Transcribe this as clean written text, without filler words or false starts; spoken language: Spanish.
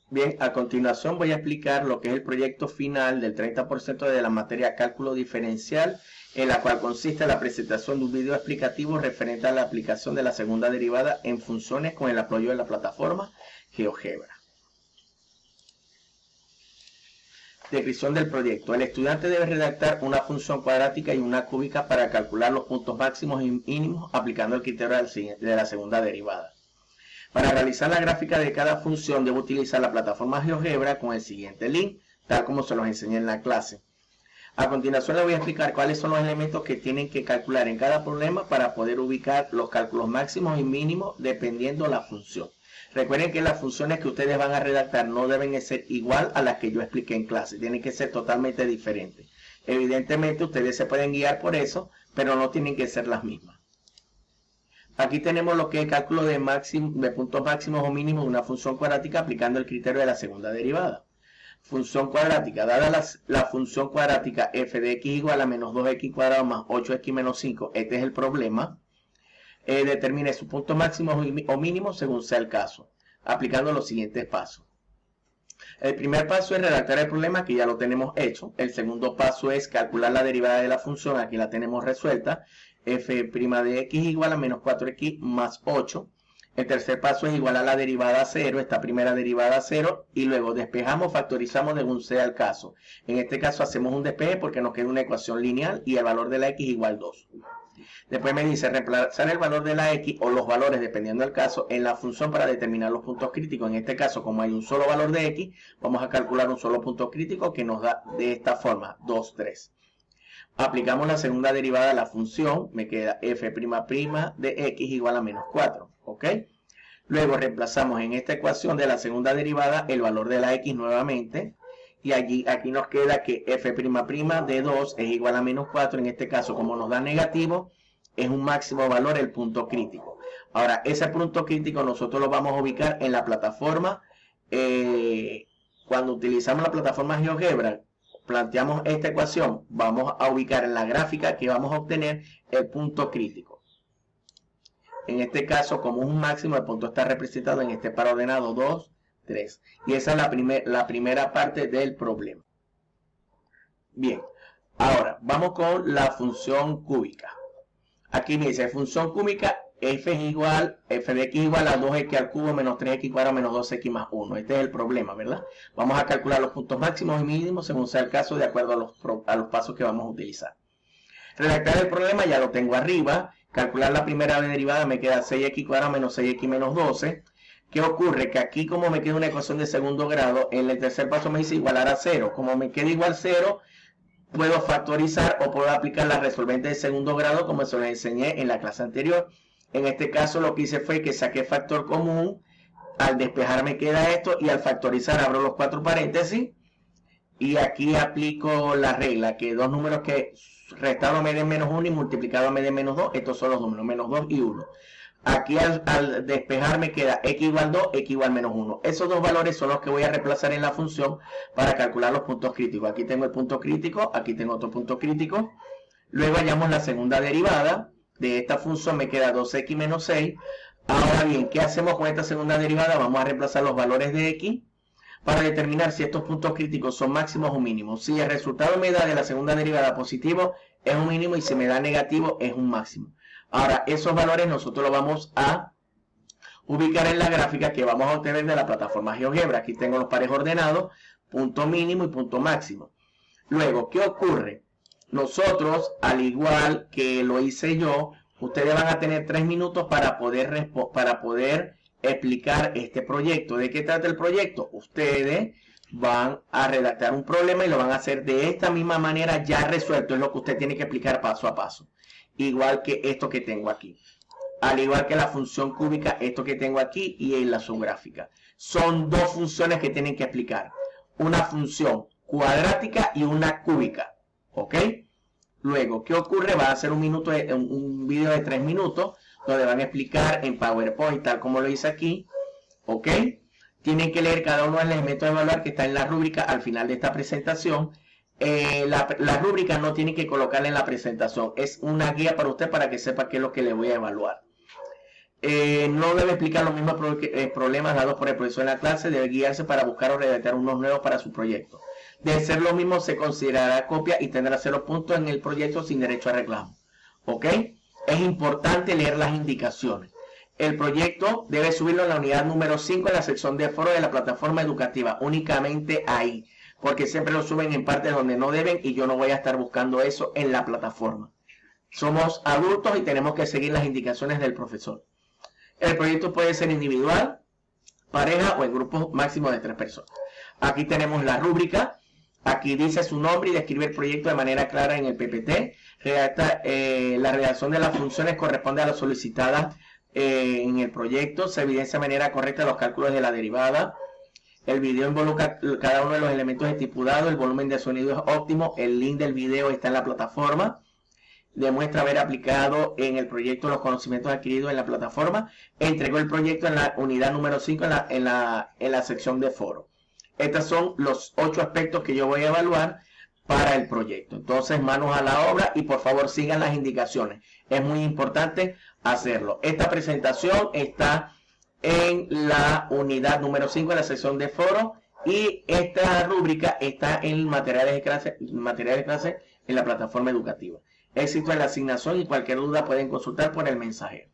Bien, a continuación voy a explicar lo que es el proyecto final del 30% de la materia cálculo diferencial, en la cual consiste en la presentación de un video explicativo referente a la aplicación de la segunda derivada en funciones con el apoyo de la plataforma GeoGebra. Descripción del proyecto. El estudiante debe redactar una función cuadrática y una cúbica para calcular los puntos máximos y mínimos aplicando el criterio de la segunda derivada. Para realizar la gráfica de cada función debo utilizar la plataforma GeoGebra con el siguiente link, tal como se los enseñé en la clase. A continuación les voy a explicar cuáles son los elementos que tienen que calcular en cada problema para poder ubicar los cálculos máximos y mínimos dependiendo de la función. Recuerden que las funciones que ustedes van a redactar no deben ser igual a las que yo expliqué en clase, tienen que ser totalmente diferentes. Evidentemente ustedes se pueden guiar por eso, pero no tienen que ser las mismas. Aquí tenemos lo que es el cálculo de puntos máximos o mínimos de una función cuadrática aplicando el criterio de la segunda derivada. Función cuadrática, dada la función cuadrática f de x igual a menos 2x cuadrado más 8x menos 5, este es el problema. Determine sus puntos máximos o mínimos según sea el caso, aplicando los siguientes pasos. El primer paso es redactar el problema, que ya lo tenemos hecho. El segundo paso es calcular la derivada de la función, aquí la tenemos resuelta. F' de x igual a menos 4x más 8. El tercer paso es igual a la derivada a 0, esta primera derivada a 0, y luego despejamos, factorizamos según sea el caso. En este caso hacemos un despeje porque nos queda una ecuación lineal y el valor de la x igual 2. Después me dice reemplazar el valor de la x o los valores dependiendo del caso en la función para determinar los puntos críticos. En este caso, como hay un solo valor de x, vamos a calcular un solo punto crítico que nos da de esta forma, 2, 3. Aplicamos la segunda derivada de la función, me queda f' de x igual a menos 4, ¿ok? Luego reemplazamos en esta ecuación de la segunda derivada el valor de la x nuevamente, y aquí nos queda que f' de 2 es igual a menos 4, en este caso como nos da negativo, es un máximo valor el punto crítico. Ahora, ese punto crítico nosotros lo vamos a ubicar en la plataforma, cuando utilizamos la plataforma GeoGebra, planteamos esta ecuación, vamos a ubicar en la gráfica que vamos a obtener el punto crítico. En este caso, como es un máximo, el punto está representado en este par ordenado 2, 3. Y esa es la primera parte del problema. Bien, ahora vamos con la función cúbica. Aquí me dice función cúbica, f de x igual a 2x al cubo menos 3x cuadrado menos 2x más 1. Este es el problema, ¿verdad? Vamos a calcular los puntos máximos y mínimos según sea el caso, de acuerdo a los pasos que vamos a utilizar. Redactar el problema ya lo tengo arriba. Calcular la primera derivada me queda 6x cuadrado menos 6x menos 12. ¿Qué ocurre? Que aquí, como me queda una ecuación de segundo grado, en el tercer paso me dice igualar a 0. Como me queda igual 0, puedo factorizar o puedo aplicar la resolvente de segundo grado como se los enseñé en la clase anterior. En este caso lo que hice fue que saqué factor común, al despejar me queda esto y al factorizar abro los 4 paréntesis y aquí aplico la regla que dos números que restado me den menos 1 y multiplicado me den menos 2, estos son los números, menos 2 y 1. Aquí al despejar me queda x igual 2, x igual menos 1. Esos dos valores son los que voy a reemplazar en la función para calcular los puntos críticos. Aquí tengo el punto crítico, aquí tengo otro punto crítico. Luego hallamos la segunda derivada. De esta función me queda 2x menos 6. Ahora bien, ¿qué hacemos con esta segunda derivada? Vamos a reemplazar los valores de x para determinar si estos puntos críticos son máximos o mínimos. Si el resultado me da de la segunda derivada positivo, es un mínimo, y si me da negativo, es un máximo. Ahora, esos valores nosotros los vamos a ubicar en la gráfica que vamos a obtener de la plataforma GeoGebra. Aquí tengo los pares ordenados, punto mínimo y punto máximo. Luego, ¿qué ocurre? Nosotros, al igual que lo hice yo, ustedes van a tener 3 minutos para poder explicar este proyecto. ¿De qué trata el proyecto? Ustedes van a redactar un problema y lo van a hacer de esta misma manera ya resuelto. Es lo que usted tiene que explicar paso a paso. Igual que esto que tengo aquí. Al igual que la función cúbica, esto que tengo aquí y en la subgráfica. Son dos funciones que tienen que explicar. Una función cuadrática y una cúbica. ¿Ok? Luego, ¿qué ocurre? Va a hacer un video de 3 minutos donde van a explicar en PowerPoint, tal como lo hice aquí. ¿Ok? Tienen que leer cada uno de los elementos de evaluar que está en la rúbrica al final de esta presentación. La rúbrica no tiene que colocarla en la presentación. Es una guía para usted para que sepa qué es lo que le voy a evaluar. no debe explicar los mismos problemas dados por el profesor en la clase, debe guiarse para buscar o redactar unos nuevos para su proyecto. De ser lo mismo, se considerará copia y tendrá 0 puntos en el proyecto sin derecho a reclamo. ¿Ok? Es importante leer las indicaciones. El proyecto debe subirlo en la unidad número 5 en la sección de foro de la plataforma educativa, únicamente ahí, porque siempre lo suben en partes donde no deben y yo no voy a estar buscando eso en la plataforma. Somos adultos y tenemos que seguir las indicaciones del profesor. El proyecto puede ser individual, pareja o en grupos máximos de 3 personas. Aquí tenemos la rúbrica. Aquí dice su nombre y describe el proyecto de manera clara en el PPT. La redacción de las funciones corresponde a las solicitadas en el proyecto. Se evidencia de manera correcta los cálculos de la derivada. El video involucra cada uno de los elementos estipulados. El volumen de sonido es óptimo. El link del video está en la plataforma. Demuestra haber aplicado en el proyecto los conocimientos adquiridos en la plataforma. Entregó el proyecto en la unidad número 5 en la sección de foro. Estos son los 8 aspectos que yo voy a evaluar para el proyecto. Entonces, manos a la obra y por favor sigan las indicaciones. Es muy importante hacerlo. Esta presentación está en la unidad número 5 en la sección de foro y esta rúbrica está en materiales de clase en la plataforma educativa. Éxito en la asignación y cualquier duda pueden consultar por el mensajero.